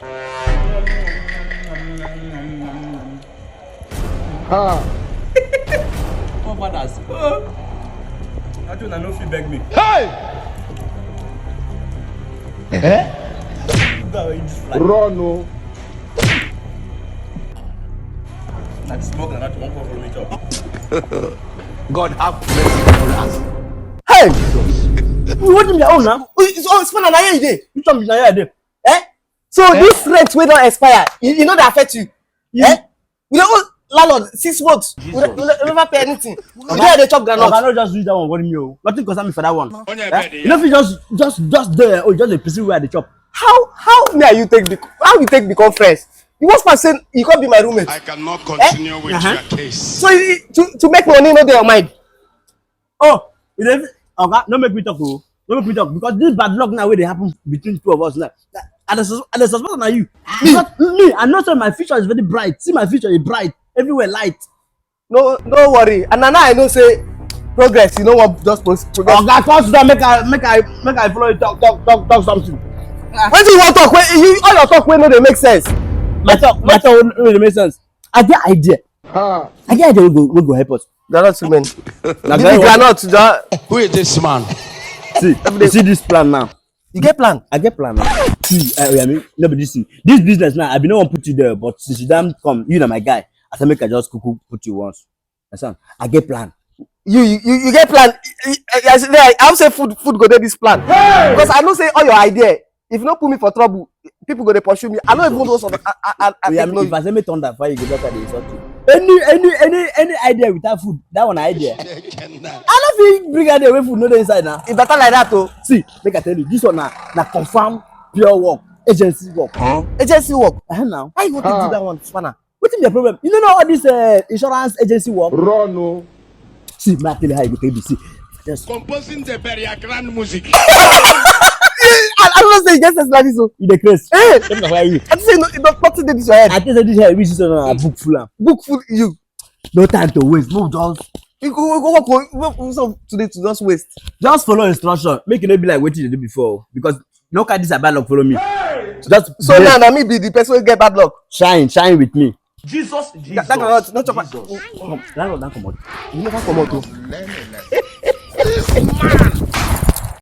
What fathers? I don't know if you beg me. Hey! Run, no. That's smoke and that won't follow me up. God have mercy on us. Hey! What do you own now? It's fun and I hear it. Which one is I hear? Eh? So this rent will not expire. You know that affect you. Eh? We don't landlord 6 months. We never pay anything. Where the chop groundnut? I cannot just do that one. What do you mean? Nothing concern me for that one. You know if you just there or just the person where the chop. How me and you take become friends? The worst person he can't be my roommate. I cannot continue with your case. So to make money no dey your mind. Oh, okay, no make me talk, oh. No make me talk because this bad luck now where they happen between two of us now. And the suspect are you. Because me, I know my future is very bright. See my future is bright. Everywhere light. No worry. And now I know say progress. You know what? Just progress. Oh God, first that make I follow you talk something. When do you want talk? When you all your talk when no they make sense. My talk really make sense. I get idea. I get idea we go help us. They're not too many. They are not. Who is this man? See, you see this plan now. You get plan? I get plan now. See, Uyami, no be this thing. This business now, I been no one put you there, but since you damn come, you know my guy. I said make I just put you once. Understand? I get plan. You get plan. I will say food go there this plan. Hey! Because I know say all your idea. If you don't put me for trouble, people go to pursue me. I don't even know some. If I say me thunder fire, you go better than something. Any idea without food, that one idea. I don't think bring idea with food no inside now. It better like that though. See, make I tell you, this one na confirm pure work, agency work. Agency work. Now. How you want to do that one, Spanner? What's the problem? You don't know all this insurance agency work. Run, no. See, me tell you how you go take this. See, just composing the very grand music. I don't say yes, like this. You the craze. Hey, why you? I say nothing this your head. I think this head which is on a book full. Book full you. No time to waste. No, just you go work so today to just waste. Just follow instruction. Make it not be like what you did before. Because no kind this a bad luck follow me. Hey! Just so now me be the person who get bad luck. Shine with me. Jesus. That cannot not chop. Come on, come on. You never come out.